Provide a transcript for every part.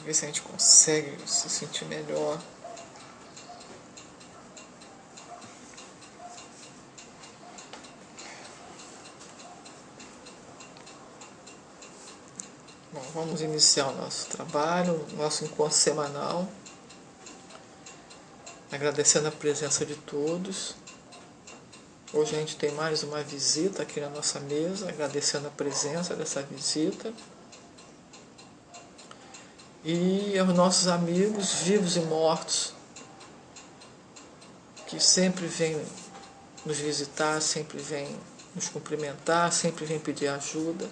ver se a gente consegue se sentir melhor. Bom, vamos iniciar o nosso trabalho, o nosso encontro semanal, agradecendo a presença de todos. Hoje a gente tem mais uma visita aqui na nossa mesa, agradecendo a presença dessa visita. E aos nossos amigos vivos e mortos, que sempre vêm nos visitar, sempre vêm nos cumprimentar, sempre vêm pedir ajuda.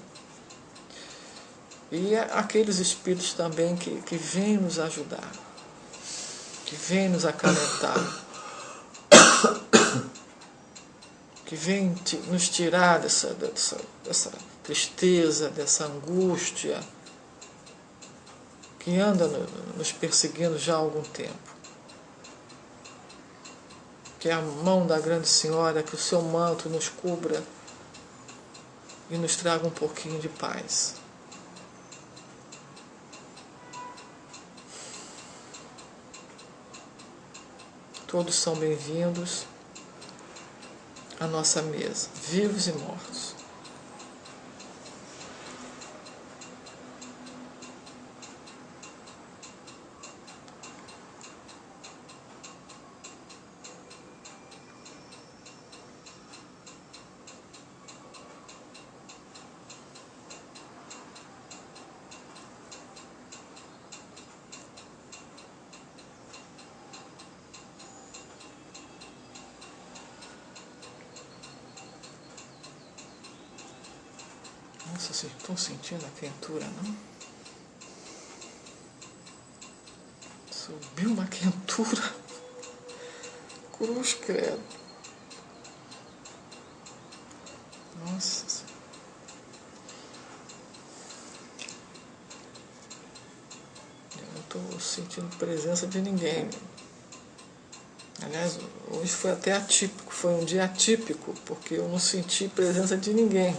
E aqueles espíritos também que vêm nos ajudar, que vêm nos acalentar, que vêm nos tirar dessa tristeza, dessa angústia, que anda nos perseguindo já há algum tempo. Que a mão da grande senhora, que o seu manto nos cubra e nos traga um pouquinho de paz. Todos são bem-vindos à nossa mesa, vivos e mortos. Nossa, vocês estão sentindo a quentura, não? Subiu uma quentura. Cruz, credo. Nossa. Eu não estou sentindo presença de ninguém. Aliás, hoje foi até atípico, foi um dia atípico, porque eu não senti presença de ninguém.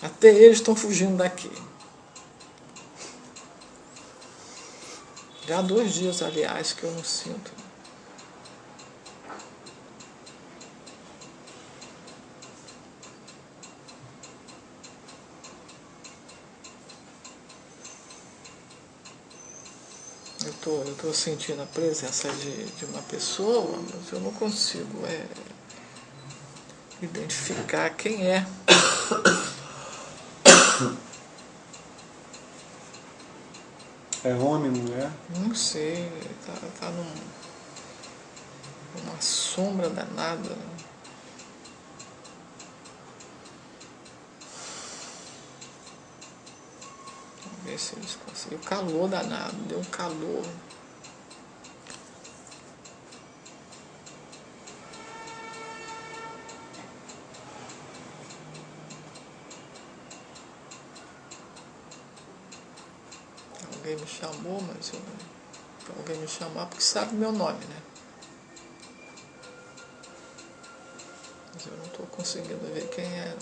Até eles estão fugindo daqui. Já há 2 dias, aliás, que eu não sinto. Eu estou sentindo a presença de uma pessoa, mas eu não consigo identificar quem é. É homem, mulher? Não sei, tá numa sombra danada. Vamos ver se eles conseguem. O calor danado, deu um calor. Alguém me chamou, mas eu não. Alguém me chamar porque sabe meu nome, né? Mas eu não estou conseguindo ver quem é.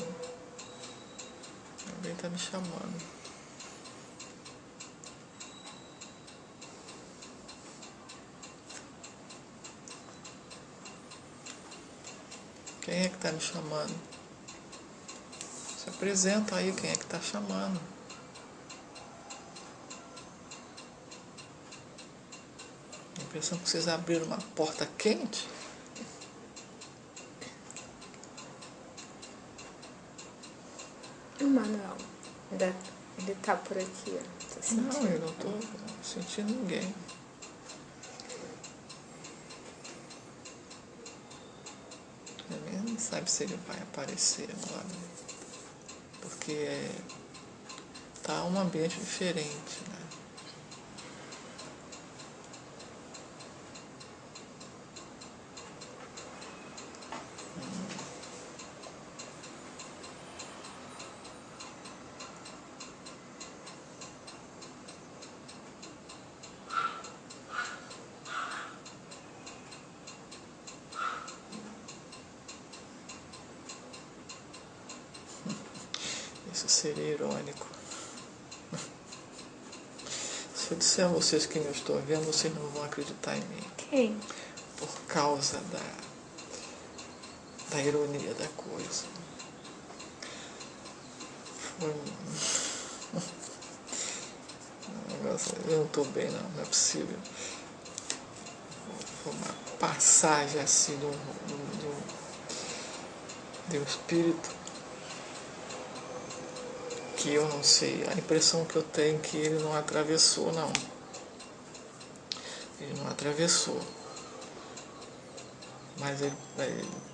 Alguém está me chamando. Quem é que está me chamando? Se apresenta aí quem é que está chamando. A impressão que vocês abriram uma porta quente. O Manuel, ele tá por aqui, ó. Tô sentindo. Não, eu não estou sentindo ninguém. Ele não sabe se ele vai aparecer agora. Porque tá um ambiente diferente, né? Isso seria irônico. Se eu disser a vocês quem eu estou vendo, vocês não vão acreditar em mim. Quem? Por causa da ironia da coisa. Foi um negócio, eu não estou bem não é possível. Foi uma passagem assim de um espírito que eu não sei, a impressão que eu tenho é que ele não atravessou não. Ele não atravessou. Mas ele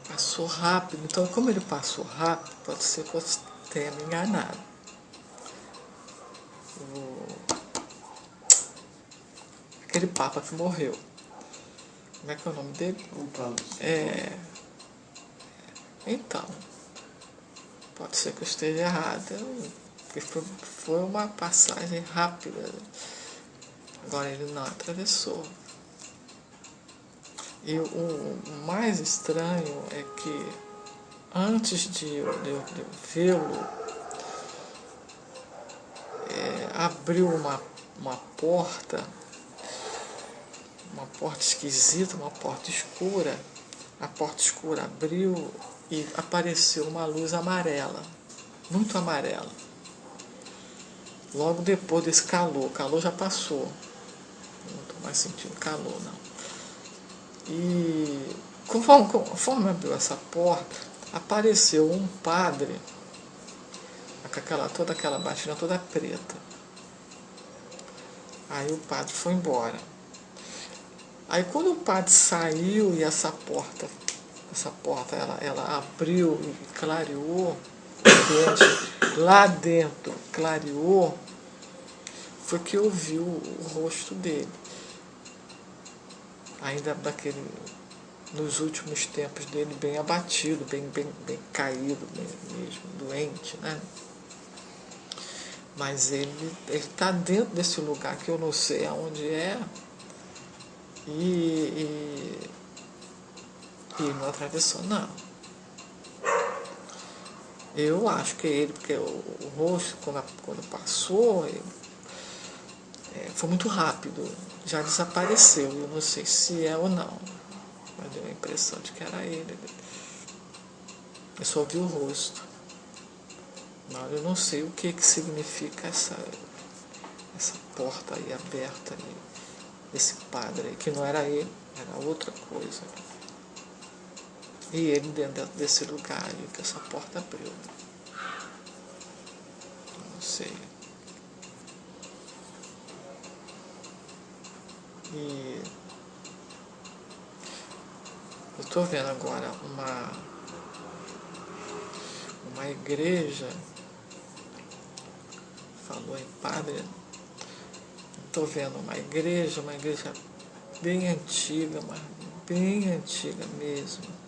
passou rápido. Então, como ele passou rápido, pode ser que eu tenha me enganado. Aquele Papa que morreu. Como é que é o nome dele? O Paulo. Então, pode ser que eu esteja errada. Porque foi uma passagem rápida. Agora ele não atravessou. E o mais estranho é que antes de eu vê-lo, abriu uma porta esquisita, uma porta escura. A porta escura abriu e apareceu uma luz amarela, muito amarela. Logo depois desse calor, o calor já passou. Não estou mais sentindo calor, não. E conforme abriu essa porta, apareceu um padre com toda aquela batina toda preta. Aí o padre foi embora. Aí quando o padre saiu e essa porta ela abriu e clareou, lá dentro clareou, foi que eu vi o rosto dele. Ainda nos últimos tempos dele, bem abatido, bem caído mesmo, doente, né? Mas ele está dentro desse lugar que eu não sei aonde é e não atravessou, não. Eu acho que ele, porque o rosto, quando passou, foi muito rápido, já desapareceu. Eu não sei se é ou não, mas deu a impressão de que era ele. Eu só vi o rosto. Mas eu não sei o que significa essa porta aí aberta aí, esse padre aí, que não era ele, era outra coisa. E ele dentro desse lugar aí, que essa porta abriu. Não sei. E eu estou vendo agora uma igreja, falou em padre, estou vendo uma igreja bem antiga, mas bem antiga mesmo.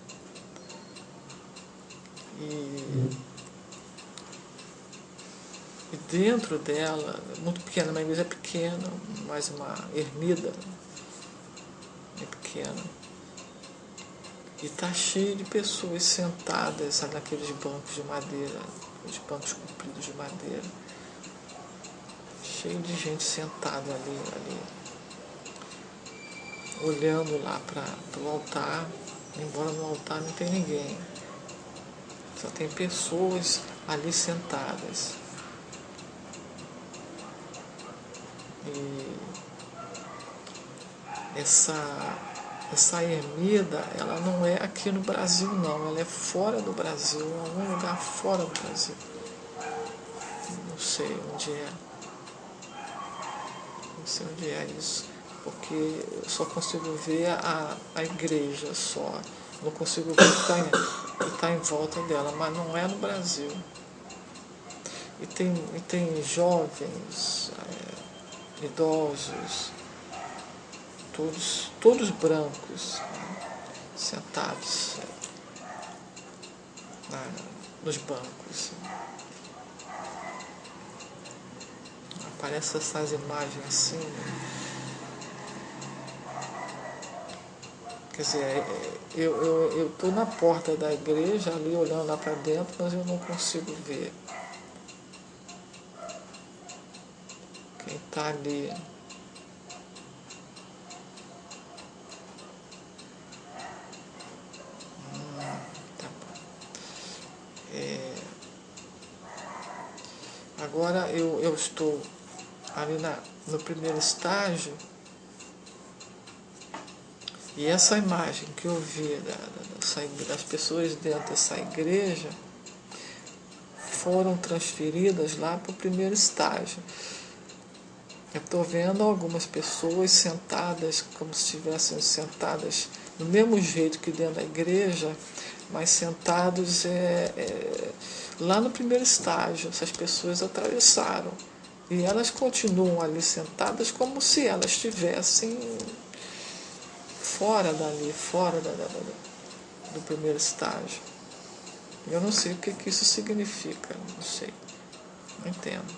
E dentro dela, muito pequena, uma igreja pequena, mas uma ermida bem pequena. E está cheio de pessoas sentadas naqueles bancos de madeira, os bancos compridos de madeira. Cheio de gente sentada ali, olhando lá para o altar, embora no altar não tem ninguém. Só tem pessoas ali sentadas. E essa ermida, ela não é aqui no Brasil, não. Ela é fora do Brasil, em algum lugar fora do Brasil. Não sei onde é. Não sei onde é isso. Porque eu só consigo ver a igreja só. Não consigo ver o que está em volta dela, mas não é no Brasil. E tem jovens, idosos, todos brancos, sentados nos bancos. Aparecem essas imagens assim. Quer dizer, eu estou na porta da igreja, ali olhando lá para dentro, mas eu não consigo ver quem está ali. estou ali no primeiro estágio, e essa imagem que eu vi das pessoas dentro dessa igreja foram transferidas lá para o primeiro estágio. Eu estou vendo algumas pessoas sentadas, como se estivessem sentadas do mesmo jeito que dentro da igreja, mas sentados lá no primeiro estágio. Essas pessoas atravessaram. E elas continuam ali sentadas como se elas estivessem fora dali, fora do primeiro estágio. Eu não sei o que isso significa, não sei, não entendo.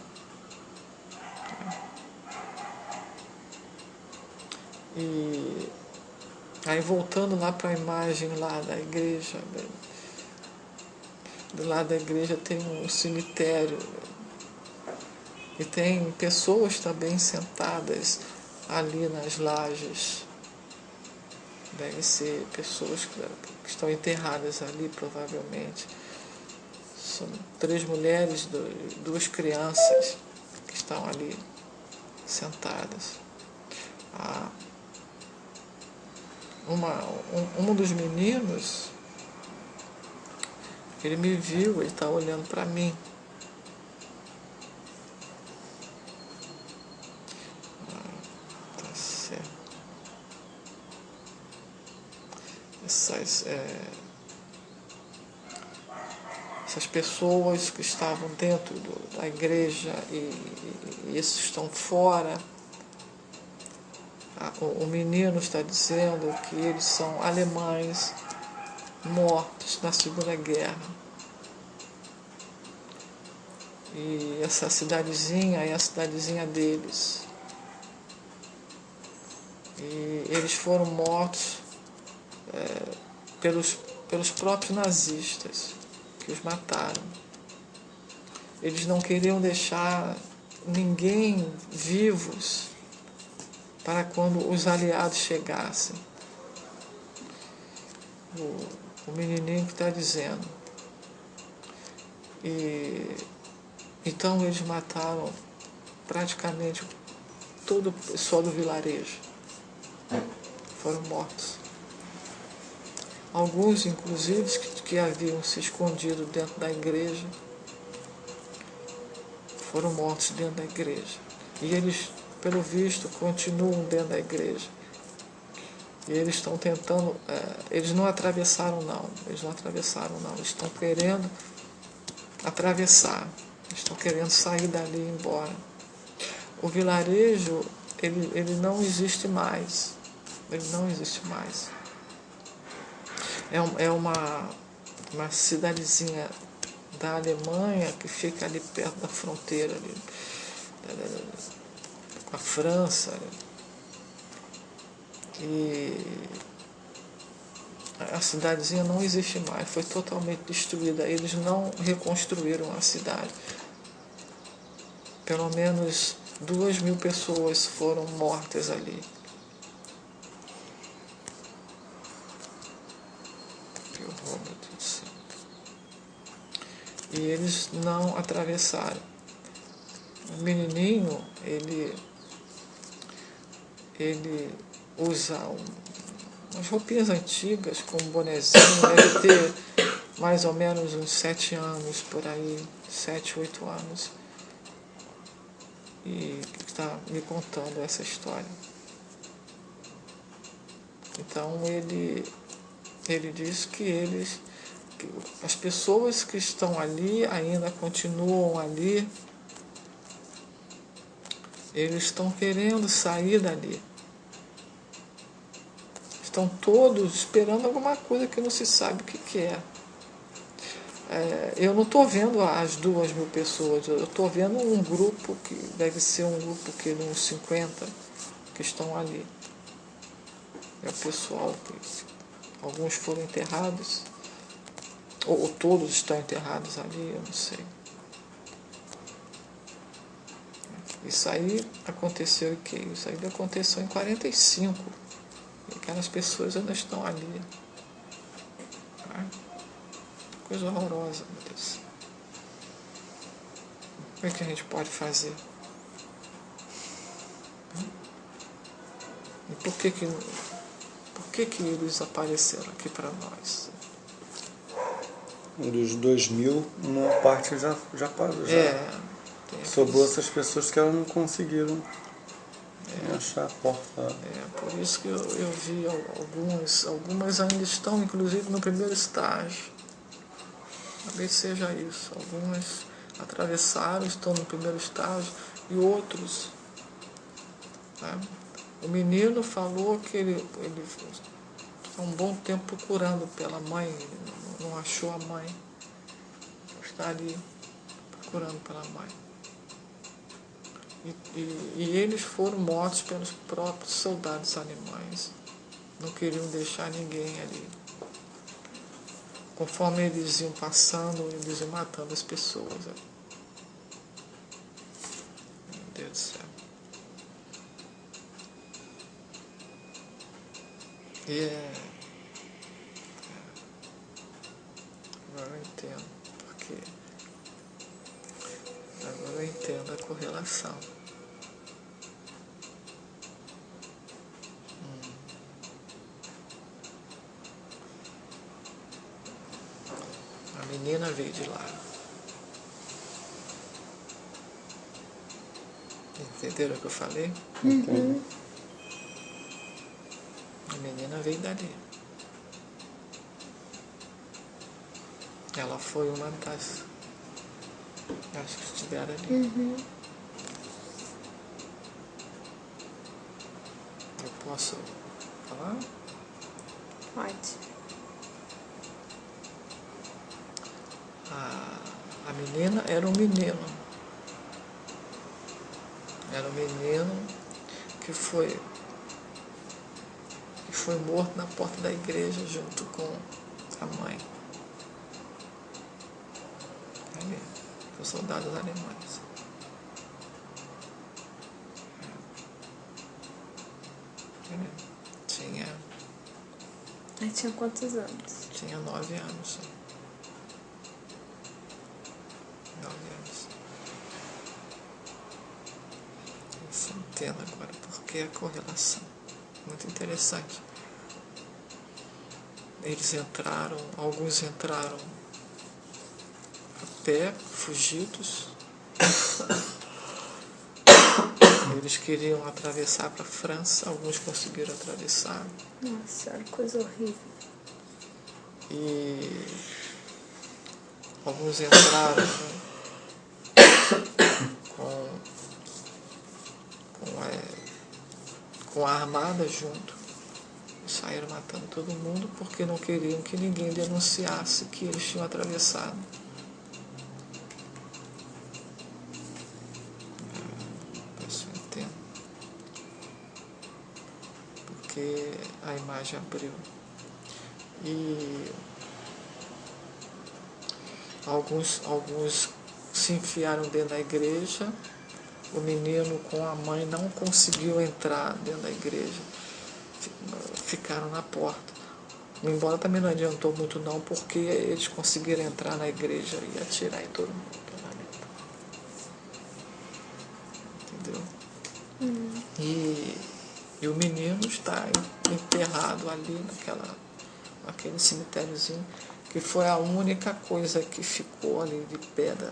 E aí voltando lá para a imagem lá da igreja, do lado da igreja tem um cemitério, e tem pessoas também sentadas ali nas lajes. Devem ser pessoas que estão enterradas ali, provavelmente. São 3 mulheres, 2 crianças que estão ali sentadas. Um dos meninos, ele me viu, ele está olhando para mim. Tá certo. Essas pessoas que estavam dentro da igreja e esses estão fora. O menino está dizendo que eles são alemães mortos na Segunda Guerra. E essa cidadezinha é a cidadezinha deles. E eles foram mortos pelos próprios nazistas, que os mataram. Eles não queriam deixar ninguém vivos para quando os aliados chegassem. O menininho que está dizendo. E então eles mataram praticamente todo o pessoal do vilarejo. Foram mortos. Alguns, inclusive, que haviam se escondido dentro da igreja, foram mortos dentro da igreja. E eles, pelo visto, continuam dentro da igreja. E eles estão tentando, eles não atravessaram não, eles estão querendo atravessar, estão querendo sair dali e ir embora. O vilarejo, ele não existe mais, É uma cidadezinha da Alemanha que fica ali perto da fronteira ali, com a França. E a cidadezinha não existe mais, foi totalmente destruída. Eles não reconstruíram a cidade. Pelo menos 2.000 pessoas foram mortas ali. Que horror, meu Deus do céu. E eles não atravessaram. O menininho, ele usa umas roupinhas antigas, com um bonezinho, deve ter mais ou menos uns 7 anos por aí, 7, 8 anos. E está me contando essa história. Então ele diz que as pessoas que estão ali, ainda continuam ali, eles estão querendo sair dali. Estão todos esperando alguma coisa que não se sabe o que é. Eu não estou vendo as 2.000 pessoas, eu estou vendo um grupo que deve ser um grupo que uns 50 que estão ali. É o pessoal que alguns foram enterrados, ou todos estão enterrados ali, eu não sei. Isso aí aconteceu em que? Isso aí aconteceu em 45. E aquelas pessoas ainda estão ali. Coisa horrorosa, meu Deus. O que a gente pode fazer? E por que eles apareceram aqui para nós? Dos 2000, uma parte já parou. Tem Sobrou aqueles, essas pessoas que elas não conseguiram achar a porta. por isso que eu vi algumas ainda estão, inclusive, no primeiro estágio. Talvez seja isso. Algumas atravessaram, estão no primeiro estágio, e outros. Né? O menino falou que ele há um bom tempo procurando pela mãe, não achou a mãe. Está ali procurando pela mãe. E eles foram mortos pelos próprios soldados alemães. Não queriam deixar ninguém ali. Conforme eles iam passando, eles iam matando as pessoas. Meu Deus do céu. Agora eu entendo. Porque agora eu entendo a correlação. A menina veio de lá. Entenderam o que eu falei? Entende? A menina veio dali. Ela foi uma das que estiveram ali. Eu posso falar? Pode. A menina era um menino. Era um menino que foi morto na porta da igreja junto com a mãe. Ali, os soldados alemães. Aí tinha quantos anos? Tinha 9 anos. 9 anos. Você entende agora porque a correlação. Muito interessante. Alguns entraram a pé, fugidos. Eles queriam atravessar para a França, alguns conseguiram atravessar. Nossa, era coisa horrível. E alguns entraram com a armada junto. E saíram matando todo mundo porque não queriam que ninguém denunciasse que eles tinham atravessado. Isso eu entendo. Porque a imagem abriu. E alguns se enfiaram dentro da igreja. O menino com a mãe não conseguiu entrar dentro da igreja. Ficaram na porta. Embora também não adiantou muito não, porque eles conseguiram entrar na igreja e atirar em todo mundo lá dentro. Entendeu? E o menino está enterrado ali naquele cemitériozinho, que foi a única coisa que ficou ali de pé da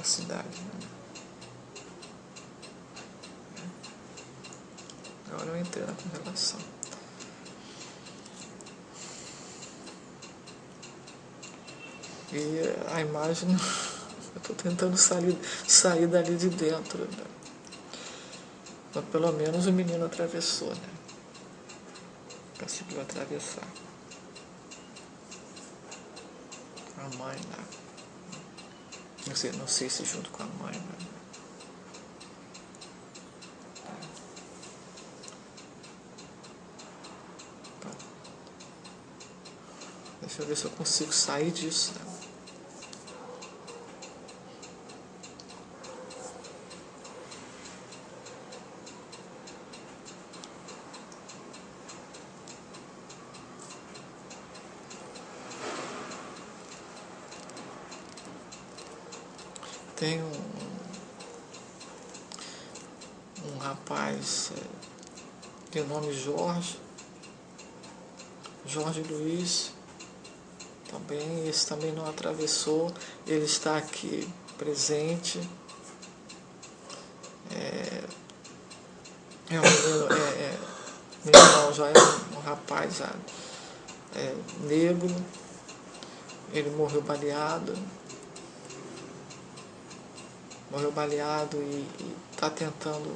cidade. Né? Agora eu entrei na correlação. E a imagem, eu estou tentando sair dali de dentro. Né? Mas pelo menos o menino atravessou, né? Conseguiu atravessar. A mãe lá. Não sei se junto com a mãe, né? Então, deixa eu ver se eu consigo sair disso, né? Tem um rapaz de nome Jorge Luiz, também, esse também não atravessou, ele está aqui presente. É um menino, meu irmão já é um rapaz já, negro, ele morreu baleado e está tentando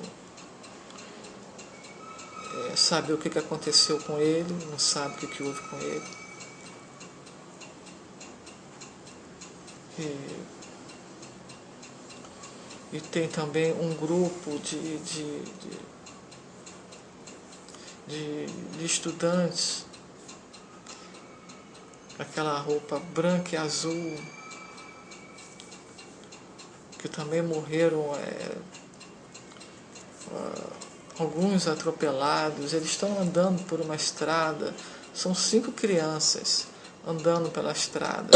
saber o que aconteceu com ele, não sabe o que houve com ele. E tem também um grupo de estudantes, aquela roupa branca e azul, que também morreram, alguns atropelados. Eles estão andando por uma estrada, são 5 crianças andando pela estrada,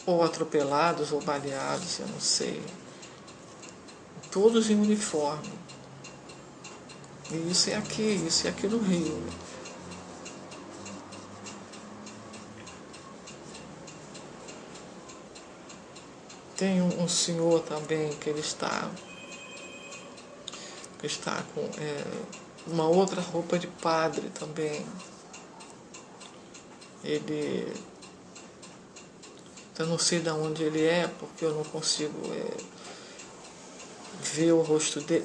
ou atropelados ou baleados, eu não sei, todos em uniforme. E isso é aqui no Rio. Tem um senhor também que ele está com uma outra roupa de padre também. Eu não sei de onde ele é, porque eu não consigo ver o rosto dele.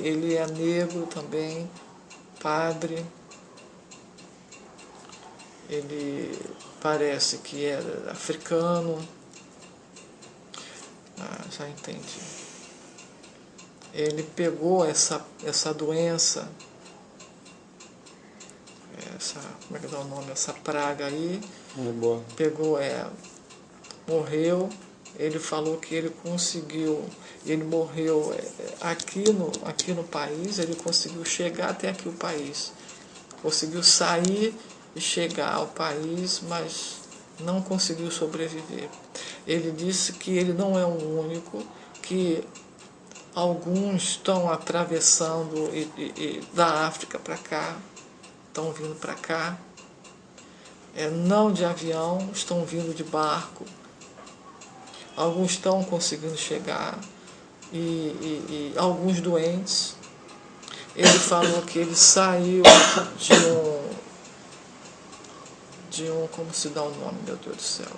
Ele é negro também, padre. Ele parece que era africano. Já entendi. Ele pegou essa doença, como é que dá o nome? Essa praga aí. Pegou, morreu. Ele falou que ele conseguiu, ele morreu aqui no país, ele conseguiu chegar até aqui o país. Conseguiu sair e chegar ao país, mas não conseguiu sobreviver. Ele disse que ele não é o único, que alguns estão atravessando da África para cá, estão vindo para cá, não de avião, estão vindo de barco. Alguns estão conseguindo chegar e alguns doentes. Ele falou que ele saiu de um como se dá o nome, meu Deus do céu?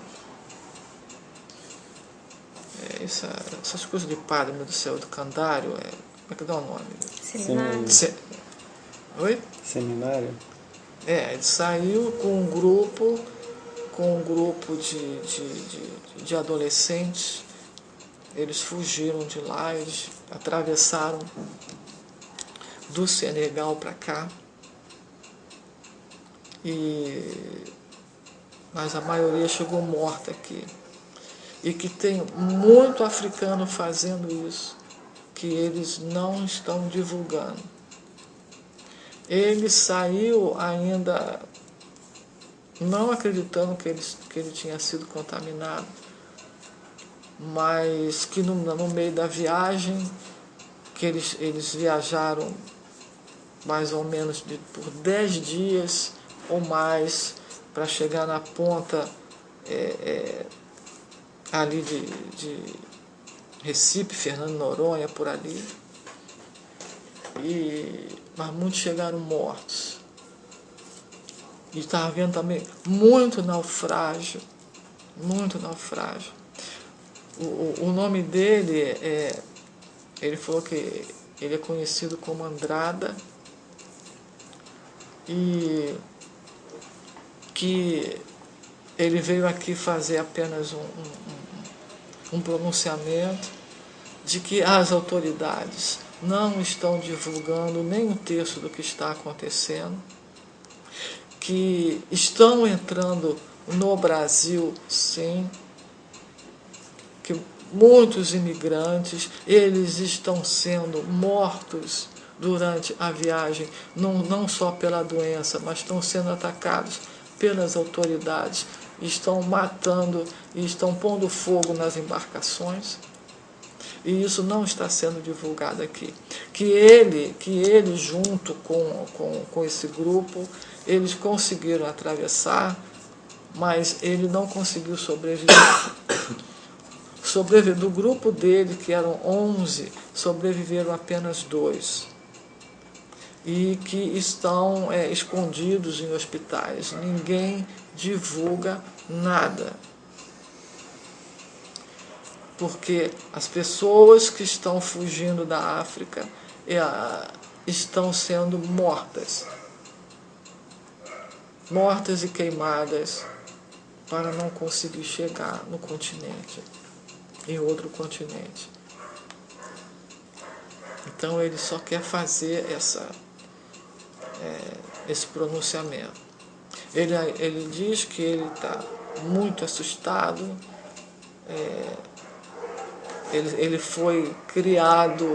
Essas coisas de padre, meu Deus do céu, do candário, como é que dá o nome? Seminário. Oi? Seminário? Ele saiu com um grupo de adolescentes. Eles fugiram de lá, eles atravessaram do Senegal para cá. Mas a maioria chegou morta aqui. E que tem muito africano fazendo isso, que eles não estão divulgando. Ele saiu ainda não acreditando que ele tinha sido contaminado, mas que no meio da viagem, que eles viajaram mais ou menos por 10 dias ou mais para chegar na ponta ali de Recife, Fernando Noronha, por ali. Mas muitos chegaram mortos. E estava havendo também muito naufrágio. O nome dele ele falou que ele é conhecido como Andrada, e que ele veio aqui fazer apenas um pronunciamento de que as autoridades não estão divulgando nem um terço do que está acontecendo, que estão entrando no Brasil, sim, que muitos imigrantes, eles estão sendo mortos durante a viagem, não só pela doença, mas estão sendo atacados pelas autoridades, estão matando e estão pondo fogo nas embarcações. e isso não está sendo divulgado aqui. Que ele junto com esse grupo, eles conseguiram atravessar, mas ele não conseguiu sobreviver. Do grupo dele, que eram 11, sobreviveram apenas 2. E que estão escondidos em hospitais. Ninguém divulga nada. Porque as pessoas que estão fugindo da África estão sendo mortas. Mortas e queimadas para não conseguir chegar no continente, em outro continente. Então ele só quer fazer esse pronunciamento. Ele diz que ele está muito assustado. Ele foi criado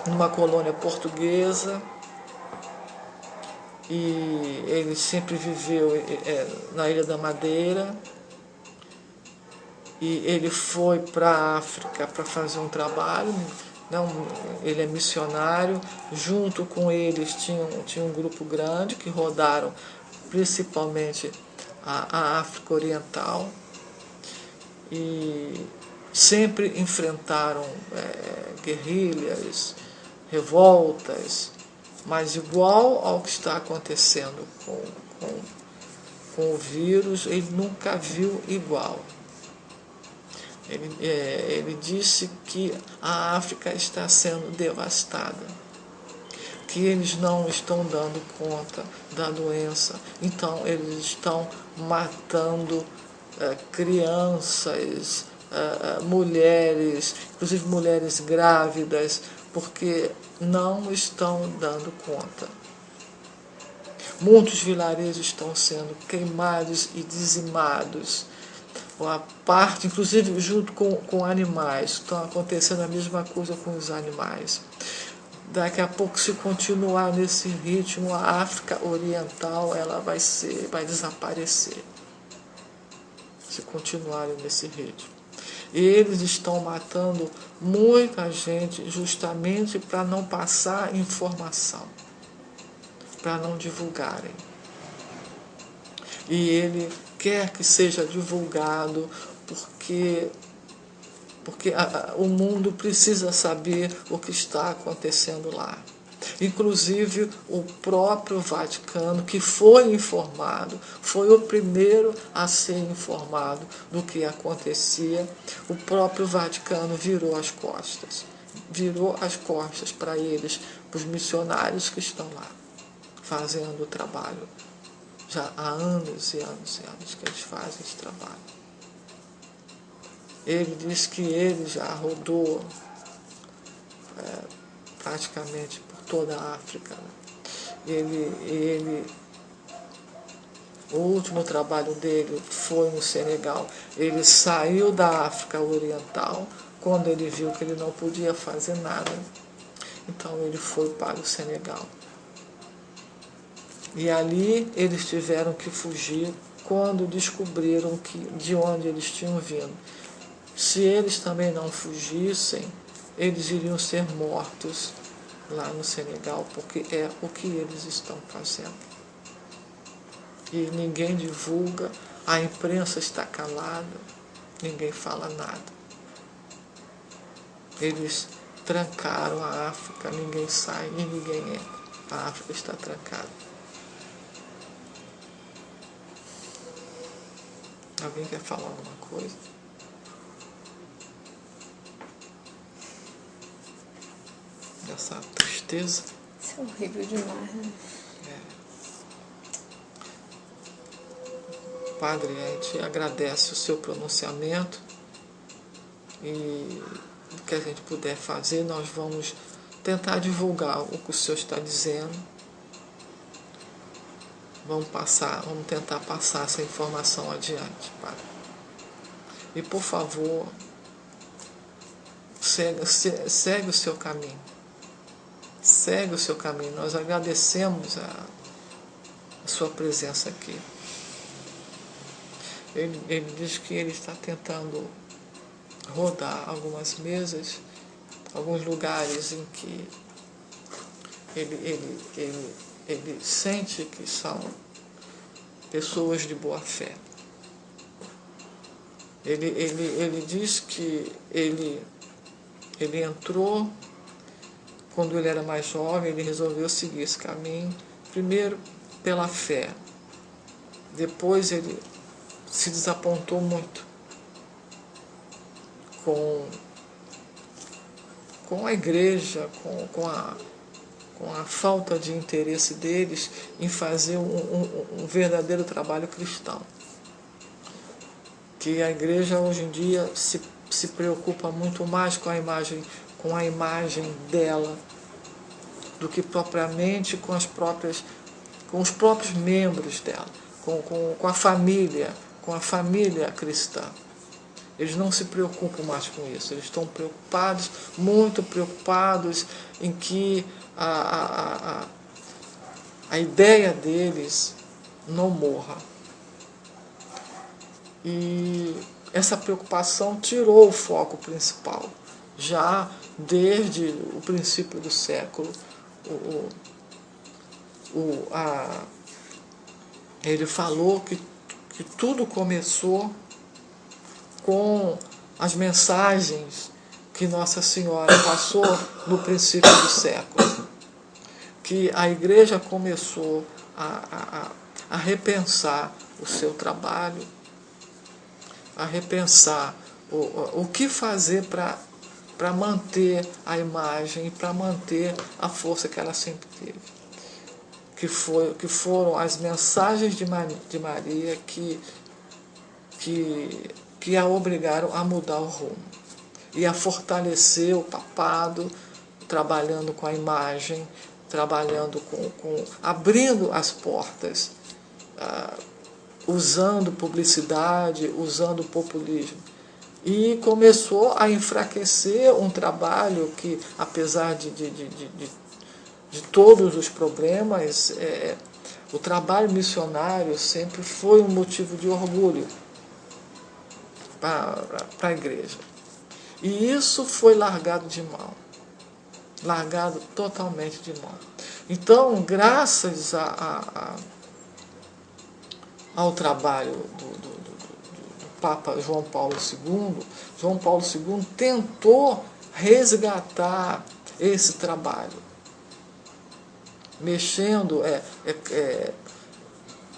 numa colônia portuguesa e ele sempre viveu na Ilha da Madeira, e ele foi para a África para fazer um trabalho. Ele é missionário. Junto com eles tinha um grupo grande que rodaram principalmente a África Oriental e sempre enfrentaram guerrilhas, revoltas, mas igual ao que está acontecendo com o vírus, ele nunca viu igual. Ele disse que a África está sendo devastada, que eles não estão dando conta da doença, então eles estão matando crianças, mulheres, inclusive mulheres grávidas, porque não estão dando conta. Muitos vilarejos estão sendo queimados e dizimados. A parte, inclusive junto com animais, estão acontecendo a mesma coisa com os animais. Daqui a pouco, se continuar nesse ritmo, a África Oriental vai desaparecer. Se continuarem nesse ritmo. E eles estão matando muita gente justamente para não passar informação, para não divulgarem. E ele quer que seja divulgado porque o mundo precisa saber o que está acontecendo lá. Inclusive o próprio Vaticano, que foi informado, foi o primeiro a ser informado do que acontecia. O próprio Vaticano virou as costas para eles, para os missionários que estão lá, fazendo o trabalho. Já há anos e anos e anos que eles fazem esse trabalho. Ele diz que ele já rodou praticamente por toda a África. O último trabalho dele foi no Senegal. Ele saiu da África Oriental quando ele viu que ele não podia fazer nada. Então ele foi para o Senegal. E ali eles tiveram que fugir quando descobriram de onde eles tinham vindo. Se eles também não fugissem, eles iriam ser mortos lá no Senegal, porque é o que eles estão fazendo. E ninguém divulga, a imprensa está calada, ninguém fala nada. Eles trancaram a África, ninguém sai e ninguém entra. A África está trancada. Alguém quer falar alguma coisa? Dessa tristeza? Isso é horrível demais, né? Padre, a gente agradece o seu pronunciamento e o que a gente puder fazer, nós vamos tentar divulgar o que o senhor está dizendo. Vamos tentar passar essa informação adiante, Padre. E, por favor, segue o seu caminho. Segue o seu caminho. Nós agradecemos a sua presença aqui. Ele diz que ele está tentando rodar algumas mesas, alguns lugares em que ele sente que são pessoas de boa fé. Ele diz que ele entrou, quando ele era mais jovem, ele resolveu seguir esse caminho, primeiro pela fé, depois ele se desapontou muito com a igreja, com a falta de interesse deles em fazer um verdadeiro trabalho cristão. Que a igreja hoje em dia se preocupa muito mais com a imagem dela do que propriamente com os próprios membros dela, com a família cristã. Eles não se preocupam mais com isso, eles estão preocupados, muito preocupados em que a ideia deles não morra. E essa preocupação tirou o foco principal. Já desde o princípio do século, ele falou que tudo começou com as mensagens que Nossa Senhora passou no princípio do século. Que a igreja começou a repensar o seu trabalho, a repensar o que fazer para manter a imagem e para manter a força que ela sempre teve. Que foram as mensagens de Maria que a obrigaram a mudar o rumo e a fortalecer o papado, trabalhando com a imagem, trabalhando abrindo as portas, usando publicidade, usando populismo. E começou a enfraquecer um trabalho que, apesar de todos os problemas, o trabalho missionário sempre foi um motivo de orgulho para a igreja. E isso foi largado de mão. Largado totalmente de mão. Então, graças ao trabalho do Papa João Paulo II tentou resgatar esse trabalho, mexendo,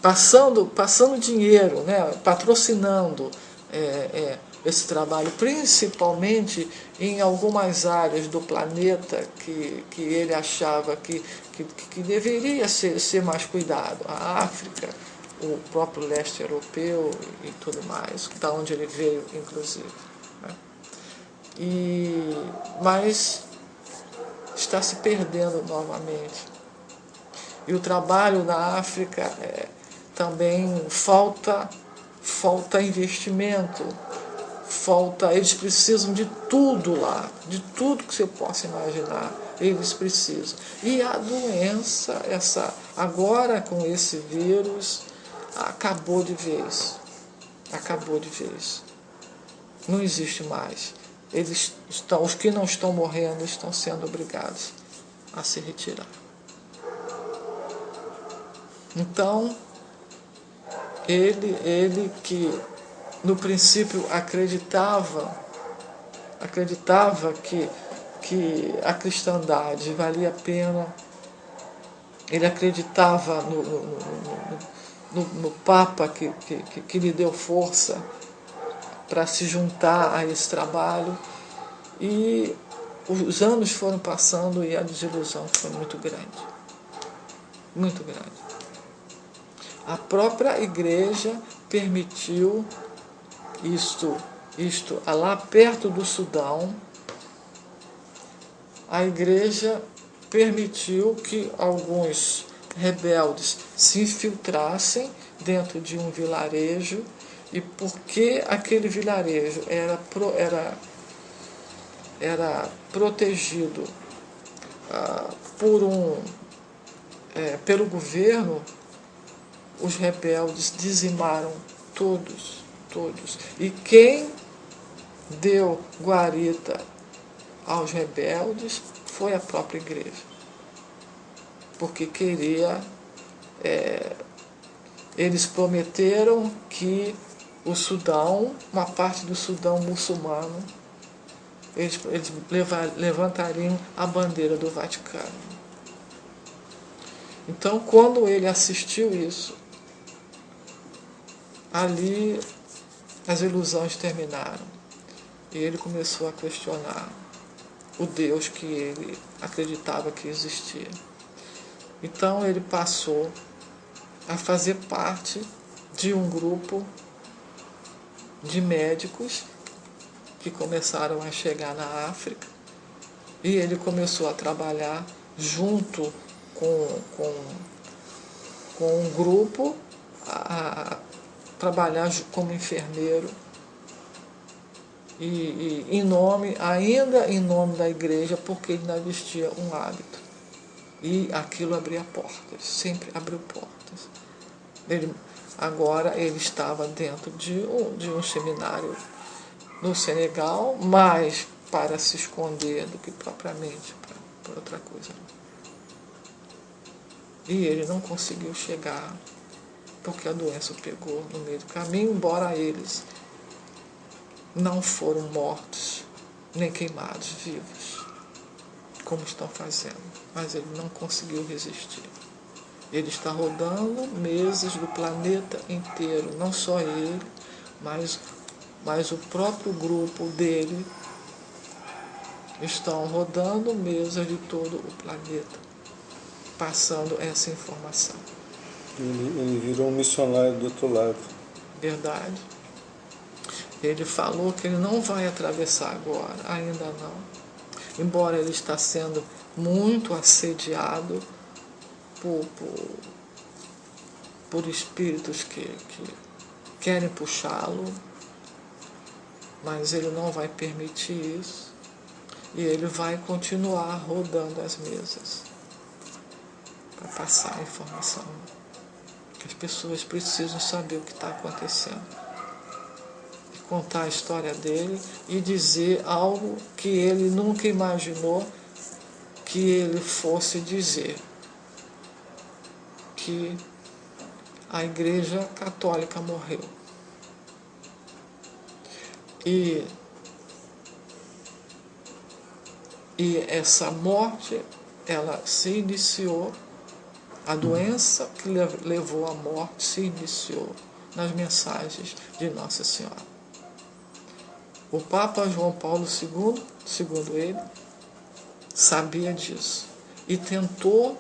passando dinheiro, né, patrocinando esse trabalho, principalmente em algumas áreas do planeta que ele achava que deveria ser mais cuidado. A África, o próprio leste europeu e tudo mais, da onde ele veio, inclusive. Né? Mas está se perdendo novamente. E o trabalho na África também falta investimento, eles precisam de tudo lá, de tudo que você possa imaginar, eles precisam. E a doença, agora com esse vírus, acabou de vez. Não existe mais. Os que não estão morrendo estão sendo obrigados a se retirar. Então, ele que no princípio acreditava que a cristandade valia a pena, ele acreditava no Papa que lhe deu força para se juntar a esse trabalho, e os anos foram passando e a desilusão foi muito grande. Muito grande. A própria igreja permitiu isto lá perto do Sudão, a igreja permitiu que alguns rebeldes se infiltrassem dentro de um vilarejo, e porque aquele vilarejo era protegido pelo governo, os rebeldes dizimaram todos. E quem deu guarita aos rebeldes foi a própria igreja. Porque queria... eles prometeram que o Sudão, uma parte do Sudão muçulmano, eles levantariam a bandeira do Vaticano. Então, quando ele assistiu isso, ali as ilusões terminaram. E ele começou a questionar o Deus que ele acreditava que existia. Então, ele passou a fazer parte de um grupo de médicos que começaram a chegar na África, e ele começou a trabalhar junto com um grupo, a trabalhar como enfermeiro, e ainda em nome da igreja, porque ele ainda vestia um hábito. E aquilo abria portas, sempre abriu portas. Agora ele estava dentro de um seminário no Senegal, mais para se esconder do que propriamente para outra coisa. E ele não conseguiu chegar, porque a doença o pegou no meio do caminho, embora eles não foram mortos, nem queimados vivos, como estão fazendo. Mas ele não conseguiu resistir. Ele está rodando mesas do planeta inteiro, não só ele, mas o próprio grupo dele estão rodando mesas de todo o planeta, passando essa informação. Ele virou um missionário do outro lado. Verdade. Ele falou que ele não vai atravessar agora, ainda não. Embora ele está sendo muito assediado por espíritos que querem puxá-lo, mas ele não vai permitir isso, e ele vai continuar rodando as mesas para passar a informação. As pessoas precisam saber o que está acontecendo, e contar a história dele e dizer algo que ele nunca imaginou que ele fosse dizer, que a Igreja Católica morreu. E essa morte, ela se iniciou, a doença que levou à morte se iniciou nas mensagens de Nossa Senhora. O Papa João Paulo II, segundo ele, sabia disso e tentou,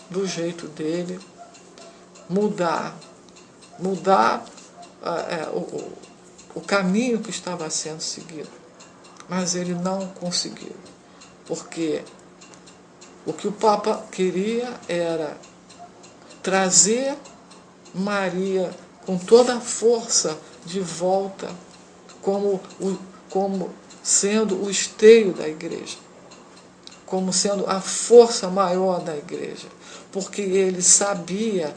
do jeito dele, mudar o caminho que estava sendo seguido. Mas ele não conseguiu, porque o que o Papa queria era trazer Maria com toda a força de volta, como sendo o esteio da igreja, como sendo a força maior da igreja, porque ele sabia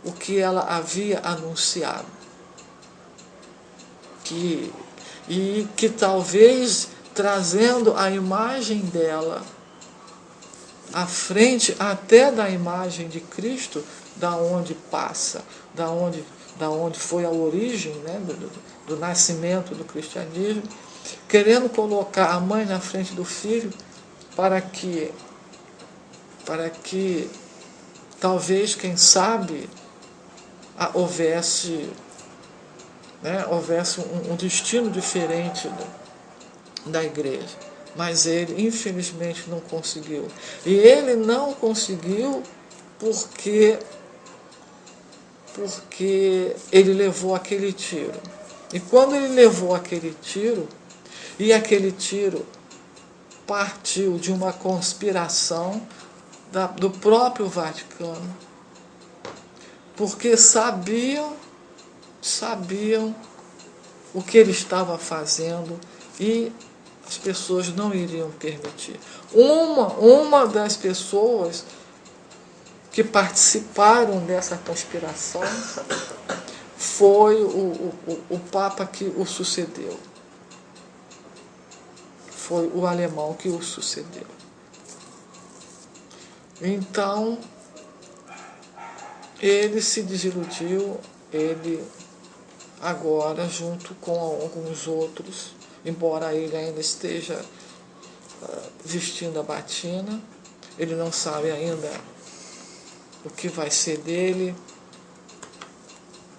o que ela havia anunciado, e que talvez trazendo a imagem dela à frente até da imagem de Cristo, da onde passa, da onde foi a origem, né, do nascimento do cristianismo, querendo colocar a mãe na frente do filho, para que talvez, quem sabe, houvesse um destino diferente da igreja. Mas ele, infelizmente, não conseguiu. E ele não conseguiu porque ele levou aquele tiro. E quando ele levou aquele tiro, e aquele tiro partiu de uma conspiração do próprio Vaticano, porque sabiam o que ele estava fazendo e as pessoas não iriam permitir. Uma das pessoas que participaram dessa conspiração foi o Papa que o sucedeu. foi o alemão que o sucedeu. Então, ele se desiludiu, ele agora, junto com alguns outros, embora ele ainda esteja vestindo a batina, ele não sabe ainda o que vai ser dele,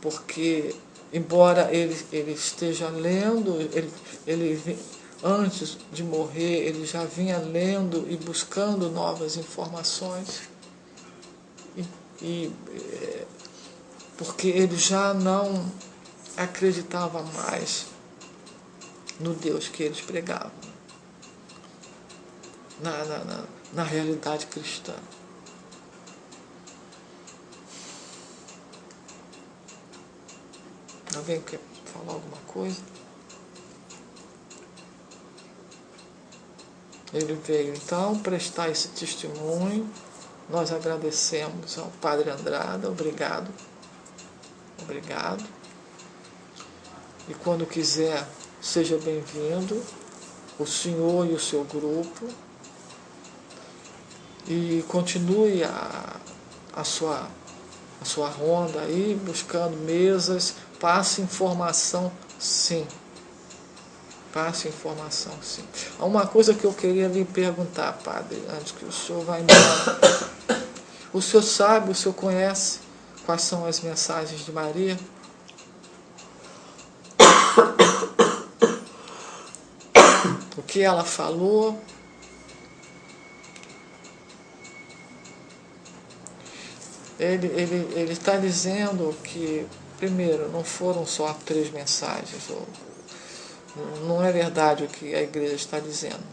porque, embora ele esteja lendo, ele antes de morrer, ele já vinha lendo e buscando novas informações, porque ele já não acreditava mais no Deus que eles pregavam, na realidade cristã. Alguém quer falar alguma coisa? Ele veio então prestar esse testemunho. Nós agradecemos ao Padre Andrada, obrigado. Obrigado. E quando quiser, seja bem-vindo, o senhor e o seu grupo. E continue a sua ronda aí, buscando mesas. Passe informação, sim. Passe informação, sim. Há uma coisa que eu queria lhe perguntar, padre, antes que o senhor vá embora. O senhor sabe, o senhor conhece quais são as mensagens de Maria? O que ela falou? Ele está dizendo que, primeiro, não foram só 3 mensagens. Não é verdade o que a igreja está dizendo.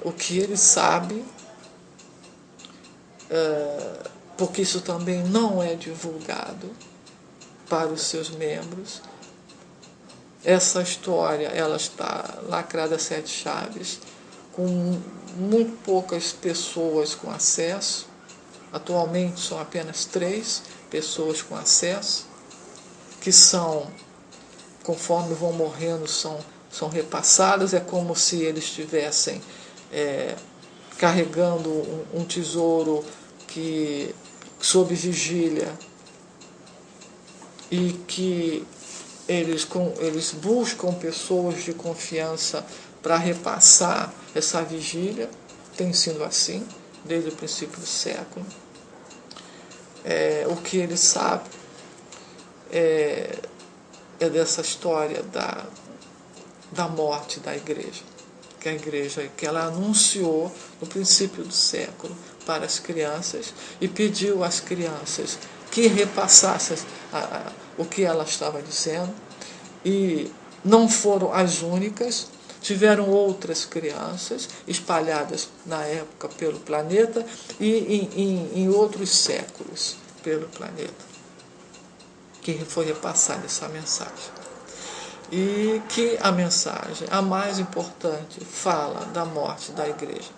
O que ele sabe, porque isso também não é divulgado para os seus membros. Essa história, ela está lacrada a 7 chaves, com muito poucas pessoas com acesso. Atualmente são apenas 3 pessoas com acesso, que são, conforme vão morrendo, são repassadas. É como se eles estivessem carregando um tesouro que sob vigília, e que eles buscam pessoas de confiança para repassar essa vigília. Tem sido assim desde o princípio do século. O que ele sabe é dessa história da morte da igreja, que ela anunciou no princípio do século para as crianças e pediu às crianças que repassassem o que ela estava dizendo, e não foram as únicas. Tiveram outras crianças espalhadas na época pelo planeta e em outros séculos pelo planeta, que foi repassada essa mensagem. E que a mensagem, a mais importante, fala da morte da igreja.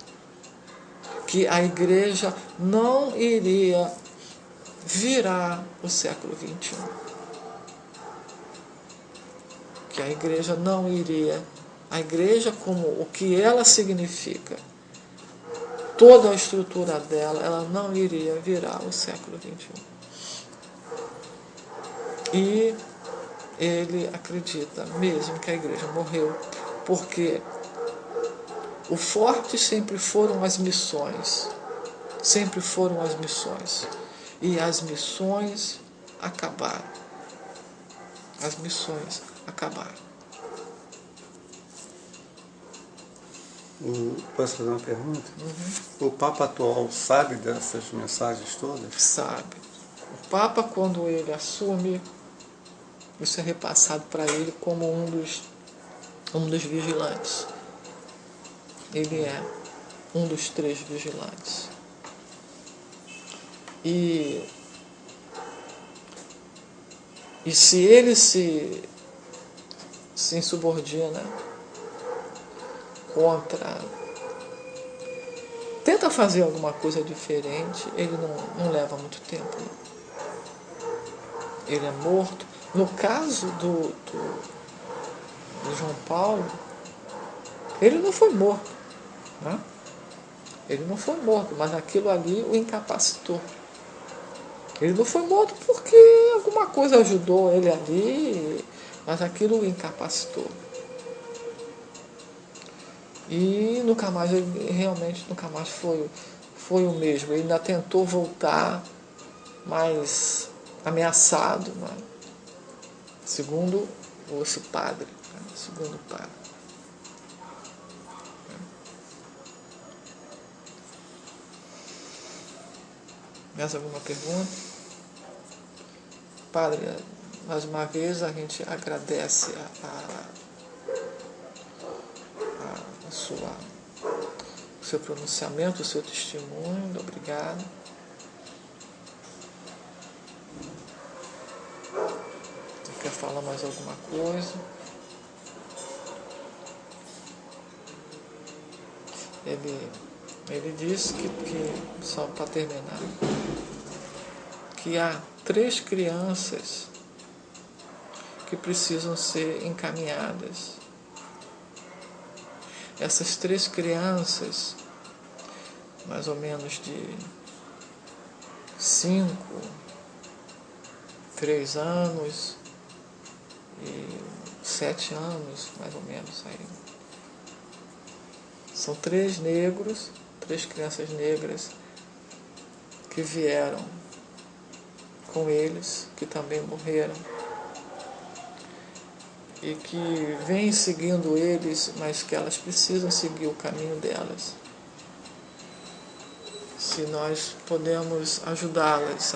Que a igreja não iria virar o século XXI. Que a igreja não iria, a igreja como o que ela significa, toda a estrutura dela, ela não iria virar o século XXI. E ele acredita mesmo que a igreja morreu, porque o forte sempre foram as missões. Sempre foram as missões. E as missões acabaram. As missões acabaram. Posso fazer uma pergunta? O Papa atual sabe dessas mensagens todas? Sabe. O Papa, quando ele assume, isso é repassado para ele como um dos vigilantes. Ele é um dos 3 vigilantes. E se ele se insubordina contra, tenta fazer alguma coisa diferente, ele não leva muito tempo. Ele é morto. No caso do João Paulo, Ele não foi morto, né? Ele não foi morto, mas aquilo ali o incapacitou. Ele não foi morto porque alguma coisa ajudou ele ali, mas aquilo o incapacitou. E nunca mais, ele realmente nunca mais foi o mesmo. Ele ainda tentou voltar, mas ameaçado, né? Segundo esse padre, né? Segundo o padre. Mais alguma pergunta? Padre, mais uma vez a gente agradece o seu pronunciamento, o seu testemunho. Obrigado. Você quer falar mais alguma coisa? Ele disse que, só para terminar, que há 3 crianças que precisam ser encaminhadas. Essas 3 crianças, mais ou menos de 5, 3 anos e 7 anos, mais ou menos aí. São 3 negros, 3 crianças negras que vieram com eles, que também morreram, e que vêm seguindo eles, mas que elas precisam seguir o caminho delas. Se nós podemos ajudá-las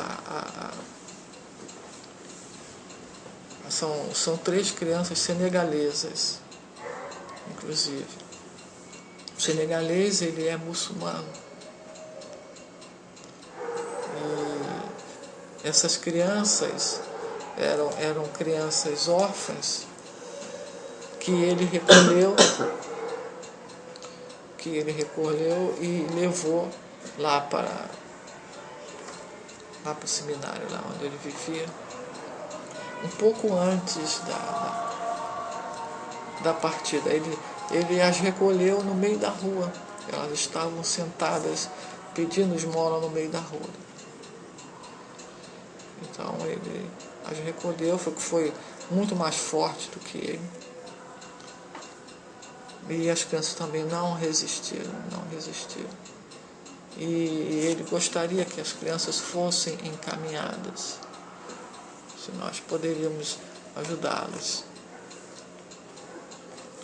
são 3 crianças senegalesas, inclusive. O senegalês, ele é muçulmano. E essas crianças eram crianças órfãs que ele recolheu e levou lá para o seminário, lá onde ele vivia, um pouco antes da partida. Ele as recolheu no meio da rua. Elas estavam sentadas pedindo esmola no meio da rua. Então ele as recolheu, foi muito mais forte do que ele. E as crianças também não resistiram. E ele gostaria que as crianças fossem encaminhadas, se nós poderíamos ajudá-las.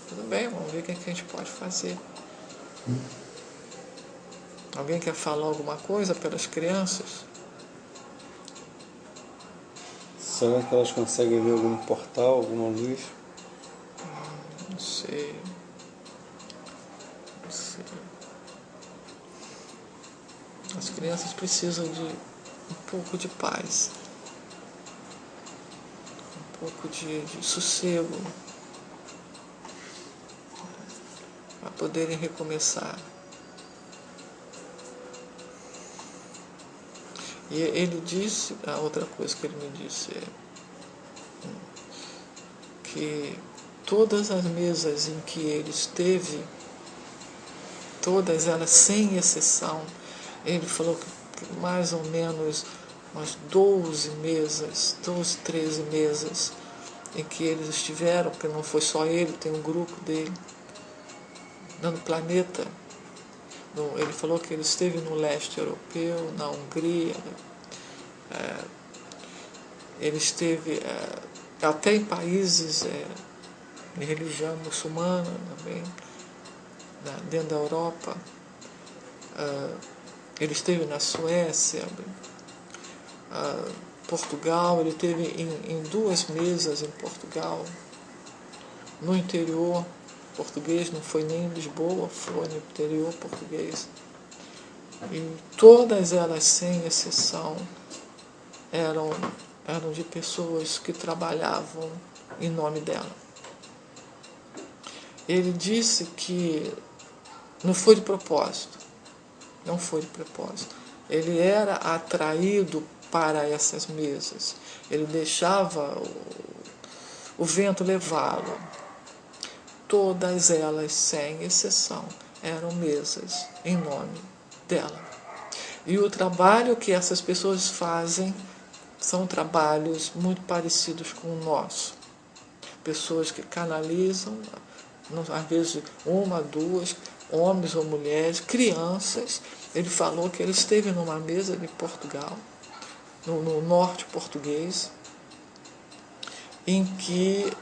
Tudo bem, vamos ver o que a gente pode fazer. Alguém quer falar alguma coisa pelas crianças? Será que elas conseguem ver algum portal, alguma luz? Não sei. As crianças precisam de um pouco de paz, um pouco de sossego, para poderem recomeçar. E ele disse, a outra coisa que ele me disse é que todas as mesas em que ele esteve, todas elas sem exceção, ele falou que mais ou menos umas 12 mesas, 12, 13 mesas em que eles estiveram, porque não foi só ele, tem um grupo dele, no planeta. Ele falou que ele esteve no leste europeu, na Hungria, ele esteve até em países de religião muçulmana também, dentro da Europa. Ele esteve na Suécia, Portugal, ele esteve em 2 mesas em Portugal, no interior português, não foi nem em Lisboa, foi no interior português. E todas elas, sem exceção, eram de pessoas que trabalhavam em nome dela. Ele disse que não foi de propósito. Não foi de propósito. Ele era atraído para essas mesas. Ele deixava o vento levá-lo. todas elas, sem exceção, eram mesas em nome dela. E o trabalho que essas pessoas fazem são trabalhos muito parecidos com o nosso. Pessoas que canalizam, às vezes uma, duas, homens ou mulheres, crianças. Ele falou que ele esteve numa mesa de Portugal, no norte português, em que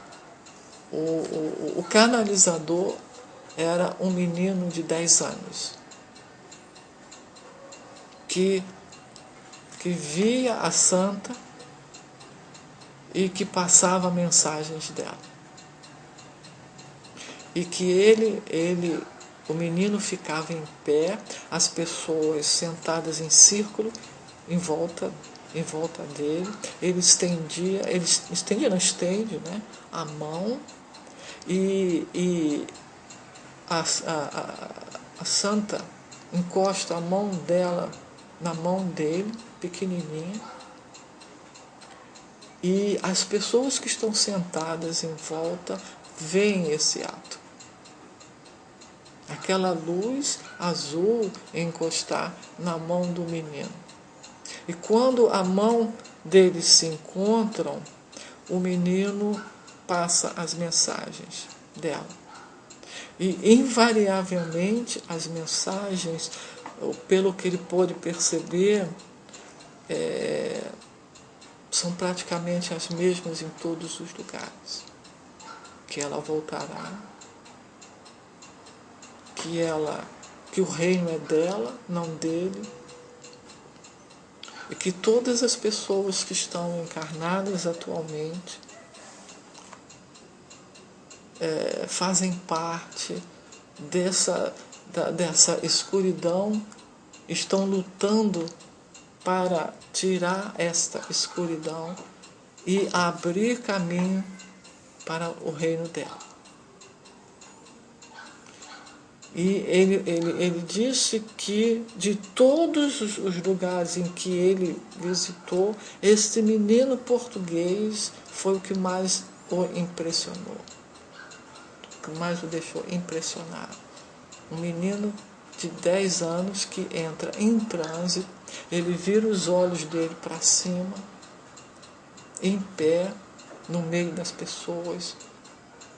o canalizador era um menino de 10 anos, que via a santa e que passava mensagens dela. E que o menino ficava em pé, as pessoas sentadas em círculo em volta dele, ele estende, né, a mão, e a santa encosta a mão dela na mão dele, pequenininha, e as pessoas que estão sentadas em volta veem esse ato. Aquela luz azul encostar na mão do menino. E quando a mão deles se encontram, o menino passa as mensagens dela. E, invariavelmente, as mensagens, pelo que ele pôde perceber, são praticamente as mesmas em todos os lugares. Que ela voltará, que o reino é dela, não dele, e que todas as pessoas que estão encarnadas atualmente fazem parte dessa escuridão, estão lutando para tirar esta escuridão e abrir caminho para o reino dela. E ele disse que de todos os lugares em que ele visitou, este menino português foi o que mais o impressionou, o que mais o deixou impressionado. Um menino de 10 anos que entra em transe, ele vira os olhos dele para cima, em pé, no meio das pessoas,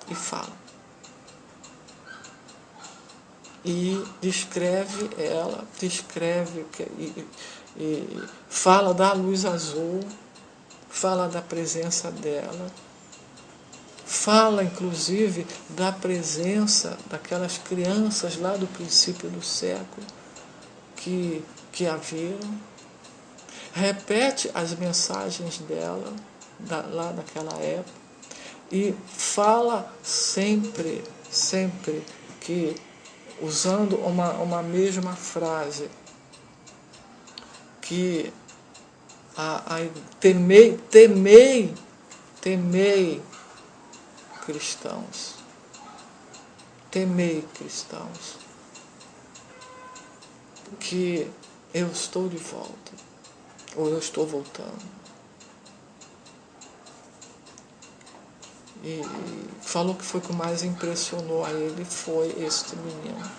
e fala. E descreve e fala da luz azul, fala da presença dela, fala inclusive da presença daquelas crianças lá do princípio do século que a viram, repete as mensagens dela lá naquela época e fala sempre que, usando uma mesma frase, que temei cristãos, que eu estou de volta, ou eu estou voltando. E falou que foi o que mais impressionou a ele foi este menino,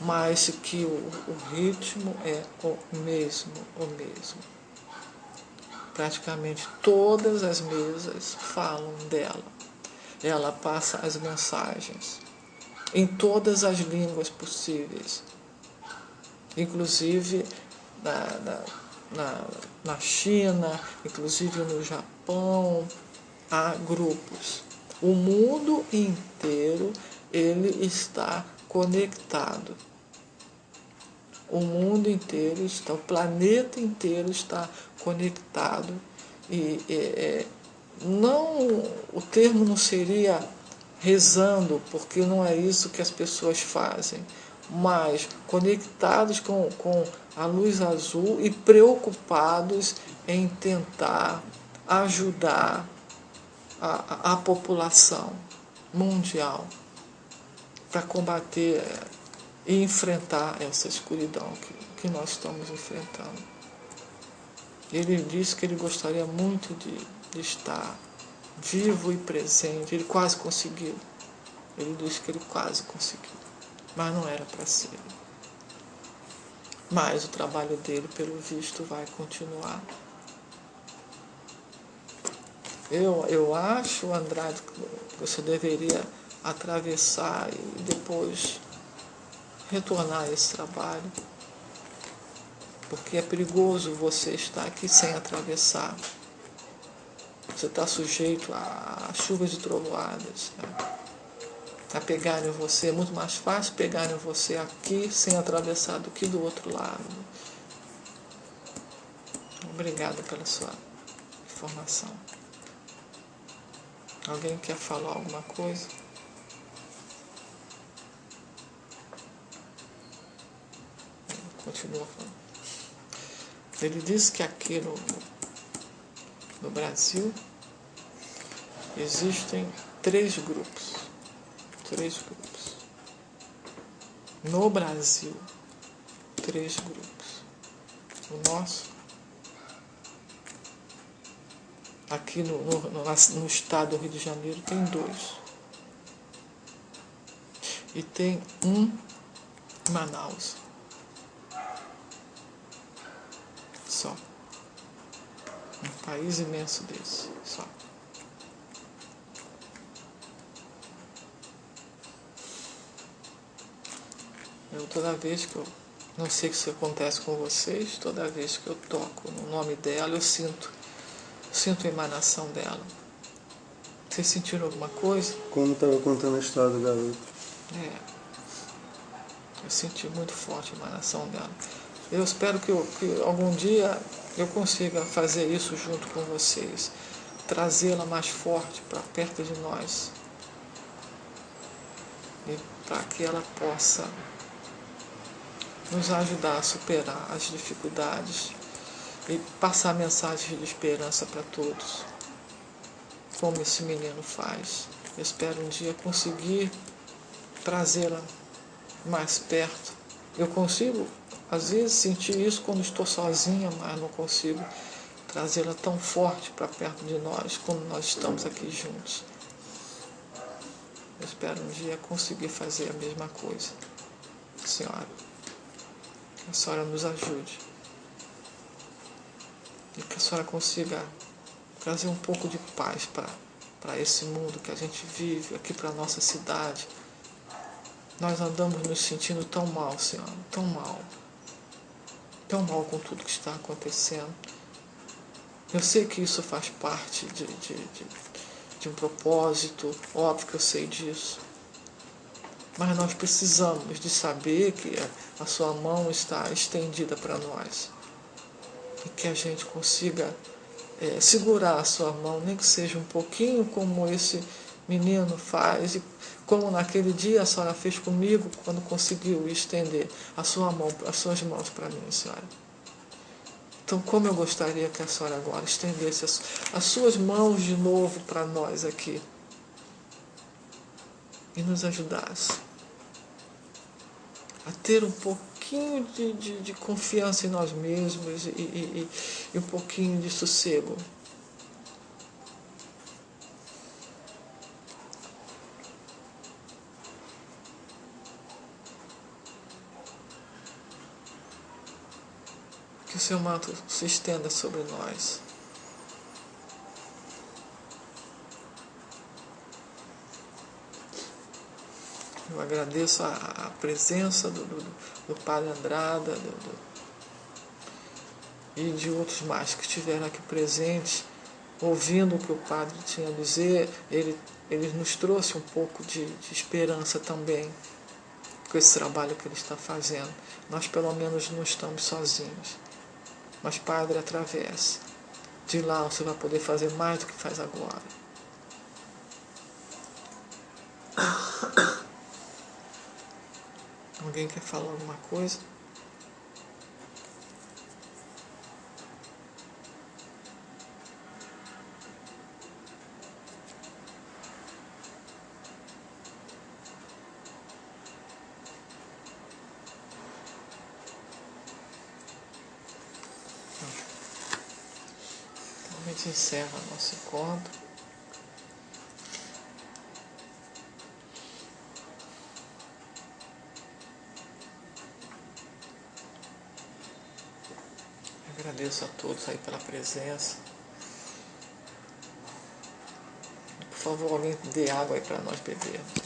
mas que o ritmo é o mesmo. Praticamente todas as mesas falam dela. Ela passa as mensagens em todas as línguas possíveis, inclusive na China, inclusive no Japão. Há grupos. O mundo inteiro ele está conectado. O mundo inteiro o planeta inteiro está conectado. O termo não seria rezando, porque não é isso que as pessoas fazem, mas conectados com a luz azul e preocupados em tentar ajudar a população mundial para combater e enfrentar essa escuridão que nós estamos enfrentando. Ele disse que ele gostaria muito de estar vivo e presente. Ele quase conseguiu. Ele disse que ele quase conseguiu, mas não era para ser. Mas o trabalho dele, pelo visto, vai continuar. Eu acho, Andrade, que você deveria atravessar e depois retornar a esse trabalho, porque é perigoso você estar aqui sem atravessar. Você está sujeito a chuvas e trovoadas, né? A pegarem você, é muito mais fácil pegarem você aqui sem atravessar do que do outro lado. Obrigada pela sua informação. Alguém quer falar alguma coisa? Continua falando. Ele disse que aqui no Brasil existem 3 grupos. 3 grupos. No Brasil, 3 grupos. O nosso, aqui no estado do Rio de Janeiro, tem 2. E tem um em Manaus. Só. Um país imenso desse, só. Toda vez que eu, não sei se isso acontece com vocês, toda vez que eu toco no nome dela, eu sinto a emanação dela. Vocês sentiram alguma coisa? Como estava contando a história do garoto. Eu senti muito forte a emanação dela. Eu espero que algum dia eu consiga fazer isso junto com vocês, trazê-la mais forte para perto de nós, e para que ela possa nos ajudar a superar as dificuldades e passar mensagens de esperança para todos, como esse menino faz. Eu espero um dia conseguir trazê-la mais perto. Eu consigo, às vezes, sentir isso quando estou sozinha, mas não consigo trazê-la tão forte para perto de nós como nós estamos aqui juntos. Eu espero um dia conseguir fazer a mesma coisa. Senhora, que a senhora nos ajude e que a senhora consiga trazer um pouco de paz para esse mundo que a gente vive, aqui para a nossa cidade. Nós andamos nos sentindo tão mal, Senhora, tão mal com tudo que está acontecendo. Eu sei que isso faz parte de um propósito, óbvio que eu sei disso. Mas nós precisamos de saber que a sua mão está estendida para nós. E que a gente consiga segurar a sua mão, nem que seja um pouquinho como esse menino faz, e como naquele dia a senhora fez comigo, quando conseguiu estender as suas mãos para mim, senhora. Então, como eu gostaria que a senhora agora estendesse as suas mãos de novo para nós aqui e nos ajudasse a ter um pouquinho de confiança em nós mesmos e um pouquinho de sossego. Que o seu manto se estenda sobre nós. Eu agradeço a presença do Padre Andrada e de outros mais que estiveram aqui presentes, ouvindo o que o Padre tinha a dizer. Ele nos trouxe um pouco de esperança também com esse trabalho que ele está fazendo. Nós, pelo menos, não estamos sozinhos. Mas, Padre, atravessa. De lá você vai poder fazer mais do que faz agora. Alguém quer falar alguma coisa? Então a gente encerra nosso encontro. Agradeço a todos aí pela presença. Por favor, alguém dê água aí para nós bebermos.